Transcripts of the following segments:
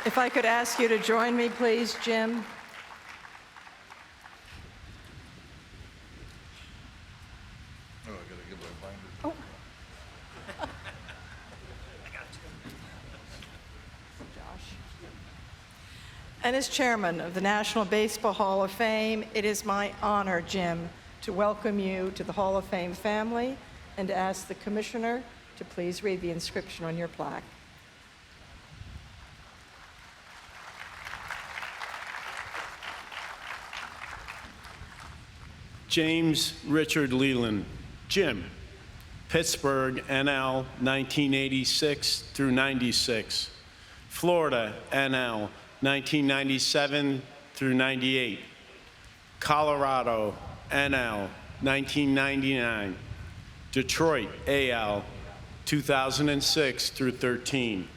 If I could ask you to join me, please, Jim. Oh, I gotta give my binder. Oh. Josh. And as chairman of the National Baseball Hall of Fame, it is my honor, Jim, to welcome you to the Hall of Fame family and to ask the commissioner to please read the inscription on your plaque. James Richard Leyland, Jim, Pittsburgh, NL, 1986 through 96. Florida, NL, 1997 through 98. Colorado, NL, 1999. Detroit, AL, 2006 through 13.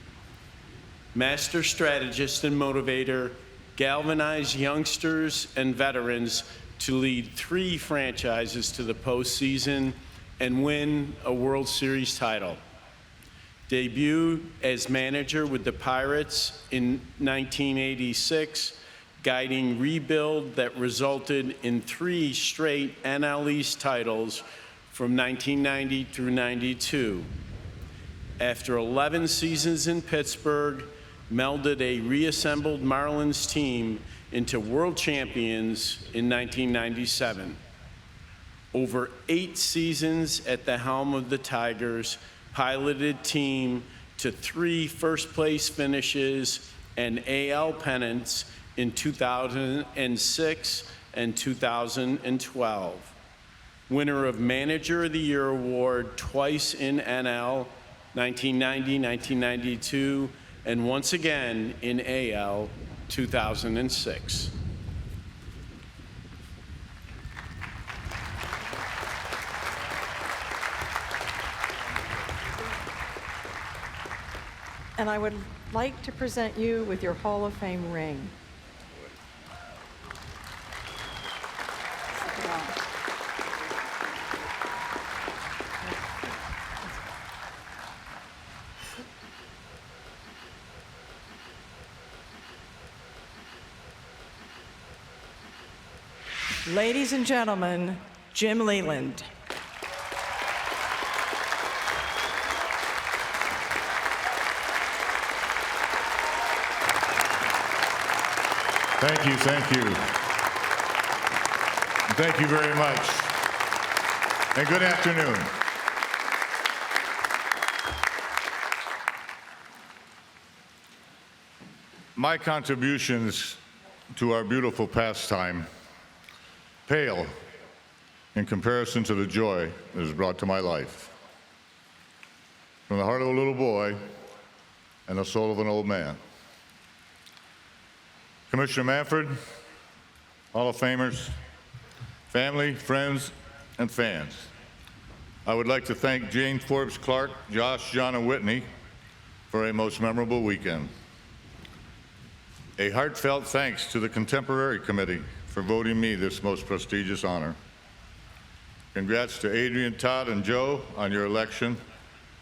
Master strategist and motivator, galvanized youngsters and veterans to lead 3 franchises to the postseason and win a World Series title. Debuted as manager with the Pirates in 1986, guiding rebuild that resulted in 3 straight NL East titles from 1990 through 92. After 11 seasons in Pittsburgh, melded a reassembled Marlins team into world champions in 1997. Over 8 seasons at the helm of the Tigers, piloted team to 3 first-place finishes and AL pennants in 2006 and 2012. Winner of Manager of the Year award twice in NL, 1990, 1992, and once again in AL, 2006. And I would like to present you with your Hall of Fame ring. Ladies and gentlemen, Jim Leyland. Thank you, thank you. Thank you very much. And good afternoon. My contributions to our beautiful pastime pale in comparison to the joy that is brought to my life. From the heart of a little boy and the soul of an old man. Commissioner Manfred, Hall of Famers, family, friends, and fans. I would like to thank Jane Forbes Clark, Josh, John, and Whitney for a most memorable weekend. A heartfelt thanks to the Contemporary Committee for voting me this most prestigious honor. Congrats to Adrian, Todd, and Joe on your election,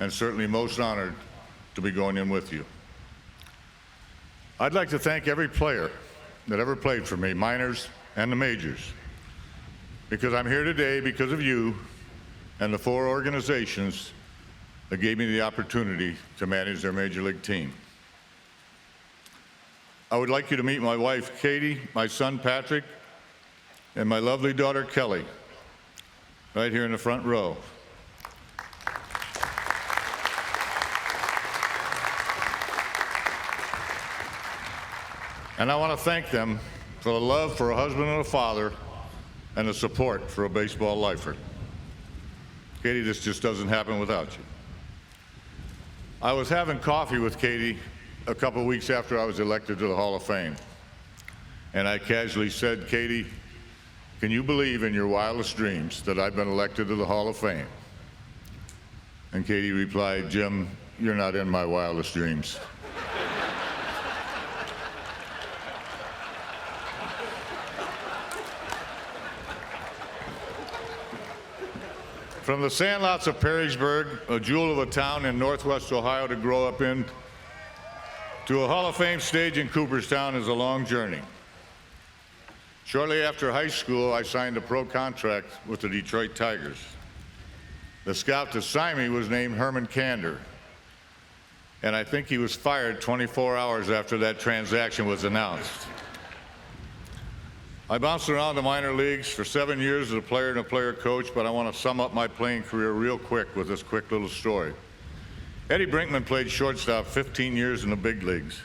and certainly most honored to be going in with you. I'd like to thank every player that ever played for me, minors and the majors, because I'm here today because of you and the 4 organizations that gave me the opportunity to manage their major league team. I would like you to meet my wife, Katie, my son, Patrick, and my lovely daughter, Kelly, right here in the front row. And I want to thank them for the love for a husband and a father and the support for a baseball lifer. Katie, this just doesn't happen without you. I was having coffee with Katie a couple weeks after I was elected to the Hall of Fame. And I casually said, Katie, can you believe in your wildest dreams that I've been elected to the Hall of Fame? And Katie replied, Jim, you're not in my wildest dreams. From the sandlots of Perrysburg, a jewel of a town in northwest Ohio to grow up in, To a Hall of Fame stage in Cooperstown is a long journey. Shortly after high school, I signed a pro contract with the Detroit Tigers. The scout to sign me was named Herman Kander, and I think he was fired 24 hours after that transaction was announced. I bounced around the minor leagues for 7 years as a player and a player coach, but I want to sum up my playing career real quick with this quick little story. Eddie Brinkman played shortstop 15 years in the big leagues.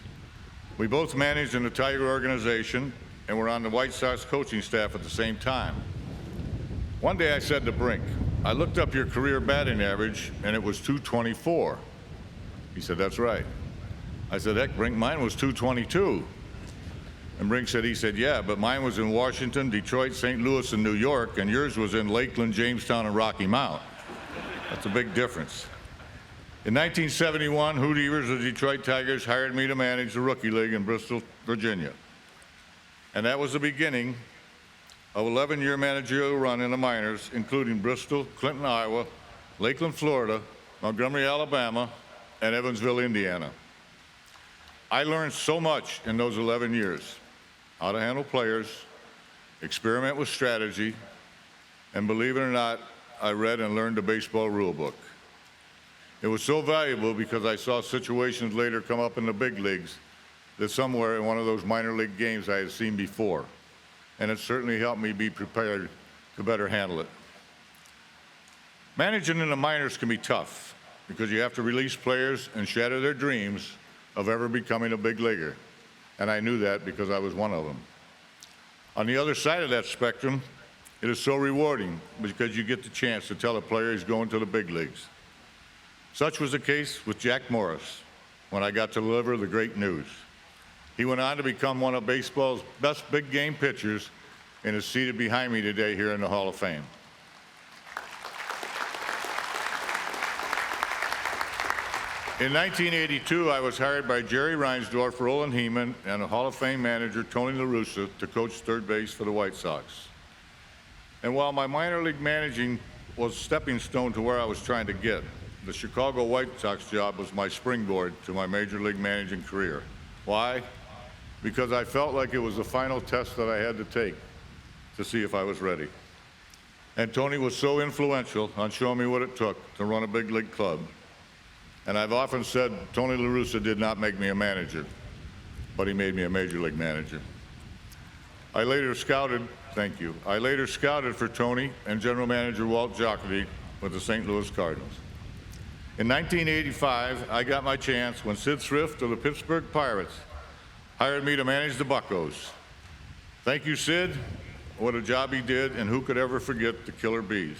We both managed in the Tiger organization and were on the White Sox coaching staff at the same time. One day I said to Brink, "I looked up your career batting average and it was 224. He said, "That's right." I said, "Heck, Brink, mine was 222. And Brink said, "Yeah, but mine was in Washington, Detroit, St. Louis, and New York, and yours was in Lakeland, Jamestown, and Rocky Mount. That's a big difference." In 1971, Hoot Evers of the Detroit Tigers hired me to manage the Rookie League in Bristol, Virginia. And that was the beginning of an 11-year managerial run in the minors, including Bristol, Clinton, Iowa, Lakeland, Florida, Montgomery, Alabama, and Evansville, Indiana. I learned so much in those 11 years: how to handle players, experiment with strategy, and believe it or not, I read and learned the baseball rule book. It was so valuable because I saw situations later come up in the big leagues that somewhere in one of those minor league games I had seen before. And it certainly helped me be prepared to better handle it. Managing in the minors can be tough because you have to release players and shatter their dreams of ever becoming a big leaguer. And I knew that because I was one of them. On the other side of that spectrum, it is so rewarding because you get the chance to tell a player he's going to the big leagues. Such was the case with Jack Morris when I got to deliver the great news. He went on to become one of baseball's best big game pitchers and is seated behind me today here in the Hall of Fame. In 1982, I was hired by Jerry Reinsdorf, Roland Heeman, and a Hall of Fame manager, Tony La Russa, to coach third base for the White Sox. And while my minor league managing was a stepping stone to where I was trying to get, the Chicago White Sox job was my springboard to my major league managing career. Why? Because I felt like it was the final test that I had to take to see if I was ready. And Tony was so influential on showing me what it took to run a big league club. And I've often said Tony La Russa did not make me a manager, but he made me a major league manager. I later scouted for Tony and general manager Walt Jocketty with the St. Louis Cardinals. In 1985, I got my chance when Sid Thrift of the Pittsburgh Pirates hired me to manage the Buccos. Thank you, Sid. What a job he did, and who could ever forget the Killer Bees?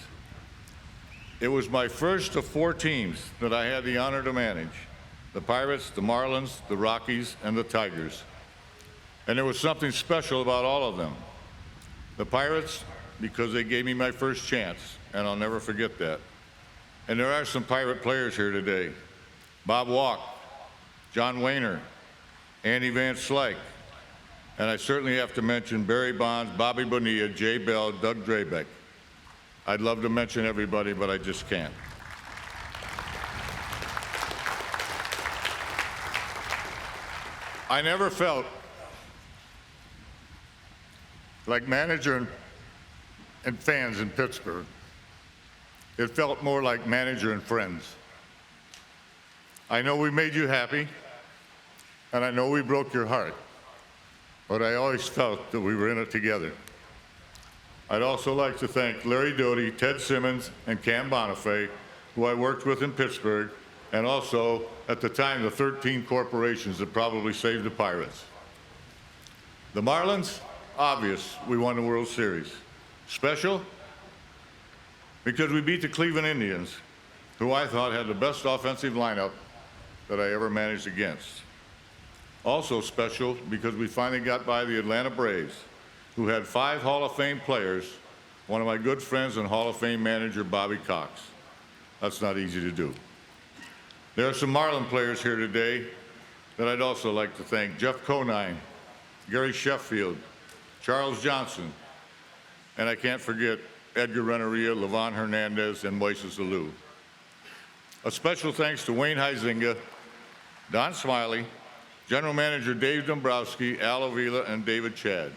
It was my first of 4 teams that I had the honor to manage: the Pirates, the Marlins, the Rockies, and the Tigers. And there was something special about all of them. The Pirates, because they gave me my first chance, and I'll never forget that. And there are some Pirate players here today: Bob Walk, John Wayner, Andy Van Slyke, and I certainly have to mention Barry Bonds, Bobby Bonilla, Jay Bell, Doug Drabeck. I'd love to mention everybody, but I just can't. I never felt like manager and fans in Pittsburgh. It felt more like manager and friends. I know we made you happy, and I know we broke your heart, but I always felt that we were in it together. I'd also like to thank Larry Doty, Ted Simmons, and Cam Bonifay, who I worked with in Pittsburgh, and also, at the time, the 13 corporations that probably saved the Pirates. The Marlins, obvious, we won the World Series. Special? Because we beat the Cleveland Indians, who I thought had the best offensive lineup that I ever managed against. Also special because we finally got by the Atlanta Braves, who had 5 Hall of Fame players, one of my good friends and Hall of Fame manager Bobby Cox. That's not easy to do. There are some Marlin players here today that I'd also like to thank: Jeff Conine, Gary Sheffield, Charles Johnson, and I can't forget Edgar Renneria, Levon Hernandez, and Moises Alou. A special thanks to Wayne Huizinga, Don Smiley, General Manager Dave Dombrowski, Al Avila, and David Chad.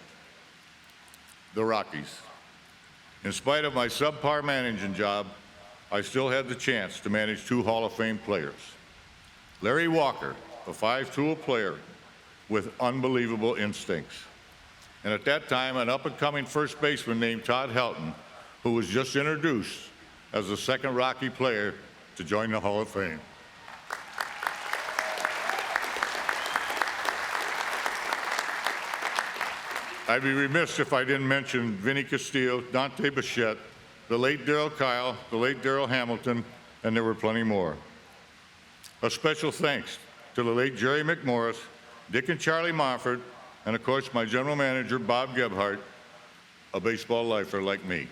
The Rockies. In spite of my subpar managing job, I still had the chance to manage 2 Hall of Fame players. Larry Walker, a 5-tool player with unbelievable instincts. And at that time, an up-and-coming first baseman named Todd Helton, who was just introduced as the second Rocky player to join the Hall of Fame. I'd be remiss if I didn't mention Vinny Castillo, Dante Bichette, the late Darrell Kyle, the late Darrell Hamilton, and there were plenty more. A special thanks to the late Jerry McMorris, Dick and Charlie Mofford, and of course my general manager, Bob Gebhardt, a baseball lifer like me.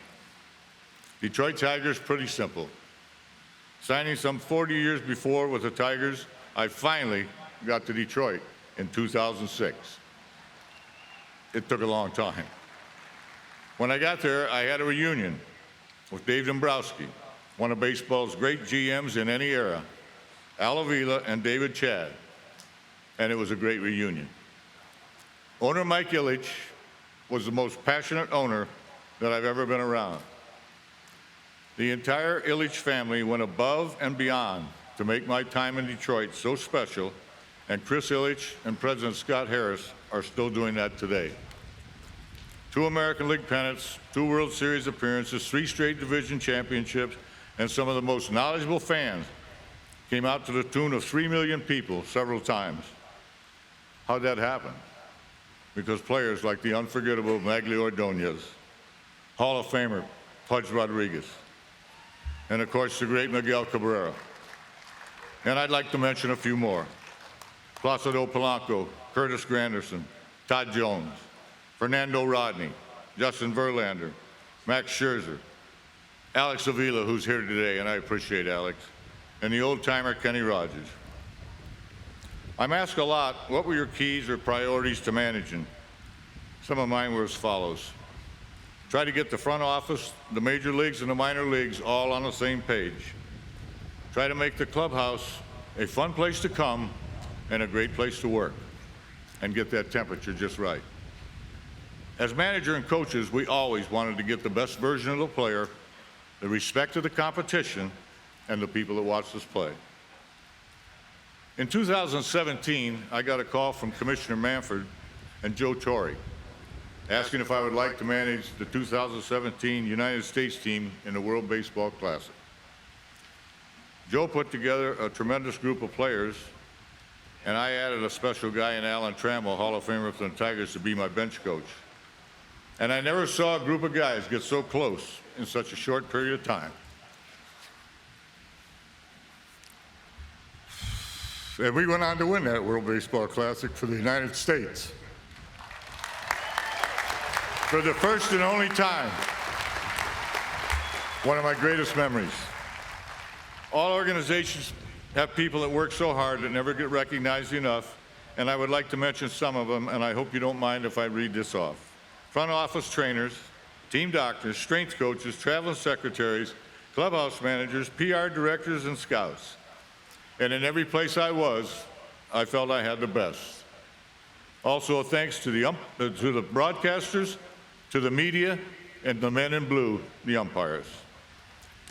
Detroit Tigers, pretty simple. Signing some 40 years before with the Tigers, I finally got to Detroit in 2006. It took a long time. When I got there, I had a reunion with Dave Dombrowski, one of baseball's great GMs in any era, Al Avila and David Chad, and it was a great reunion. Owner Mike Ilitch was the most passionate owner that I've ever been around. The entire Ilitch family went above and beyond to make my time in Detroit so special, and Chris Ilitch and President Scott Harris are still doing that today. 2 American League pennants, 2 World Series appearances, 3 straight division championships, and some of the most knowledgeable fans came out to the tune of 3 million people several times. How'd that happen? Because players like the unforgettable Magli Ordonez, Hall of Famer Pudge Rodriguez, and of course the great Miguel Cabrera. And I'd like to mention a few more. Placido Polanco, Curtis Granderson, Todd Jones, Fernando Rodney, Justin Verlander, Max Scherzer, Alex Avila, who's here today, and I appreciate Alex, and the old-timer Kenny Rogers. I'm asked a lot, what were your keys or priorities to managing? Some of mine were as follows. Try to get the front office, the major leagues and the minor leagues all on the same page. Try to make the clubhouse a fun place to come and a great place to work, and get that temperature just right. As manager and coaches, we always wanted to get the best version of the player, the respect of the competition, and the people that watch us play. In 2017, I got a call from Commissioner Manfred and Joe Torre asking if I would like to manage the 2017 United States team in the World Baseball Classic. Joe put together a tremendous group of players, and I added a special guy in Alan Trammell, Hall of Famer from the Tigers, to be my bench coach. And I never saw a group of guys get so close in such a short period of time. And we went on to win that World Baseball Classic for the United States. For the first and only time. One of my greatest memories. All organizations have people that work so hard that never get recognized enough, and I would like to mention some of them, and I hope you don't mind if I read this off. Front office trainers, team doctors, strength coaches, traveling secretaries, clubhouse managers, PR directors, and scouts. And in every place I was, I felt I had the best. Also, thanks to the broadcasters, to the media, and the men in blue, the umpires.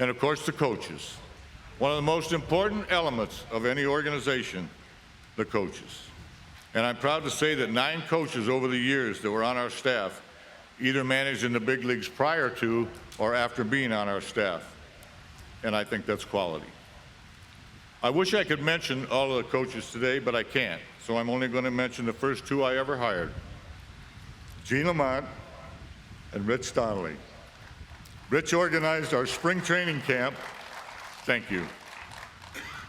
And of course, the coaches. One of the most important elements of any organization, the coaches. And I'm proud to say that 9 coaches over the years that were on our staff either managed in the big leagues prior to or after being on our staff. And I think that's quality. I wish I could mention all of the coaches today, but I can't. So I'm only going to mention the first 2 I ever hired. Gene Lamont and Rich Donnelly. Rich organized our spring training camp. Thank you.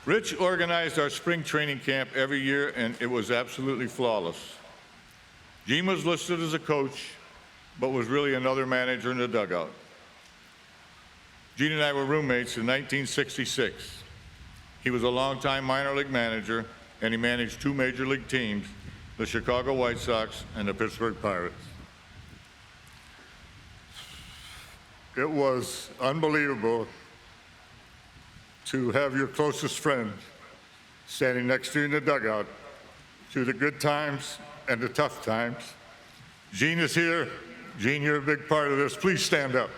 Rich organized our spring training camp every year, and it was absolutely flawless. Gene was listed as a coach, but was really another manager in the dugout. Gene and I were roommates in 1966. He was a longtime minor league manager, and he managed 2 major league teams, the Chicago White Sox and the Pittsburgh Pirates. It was unbelievable to have your closest friend standing next to you in the dugout, through the good times and the tough times. Gene is here. Gene, you're a big part of this. Please stand up.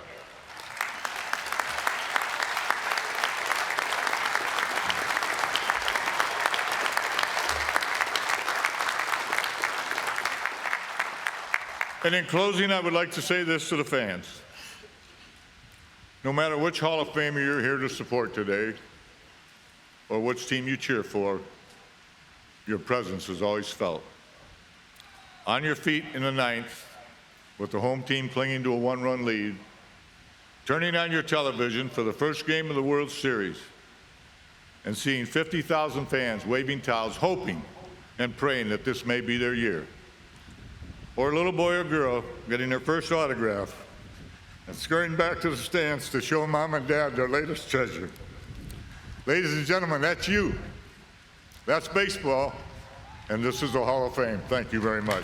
And in closing, I would like to say this to the fans. No matter which Hall of Famer you're here to support today, or which team you cheer for, your presence is always felt. On your feet in the ninth, with the home team clinging to a one-run lead, turning on your television for the first game of the World Series, and seeing 50,000 fans waving towels, hoping and praying that this may be their year. Or a little boy or girl getting their first autograph and scurrying back to the stands to show mom and dad their latest treasure. Ladies and gentlemen, that's you. That's baseball, and this is the Hall of Fame. Thank you very much.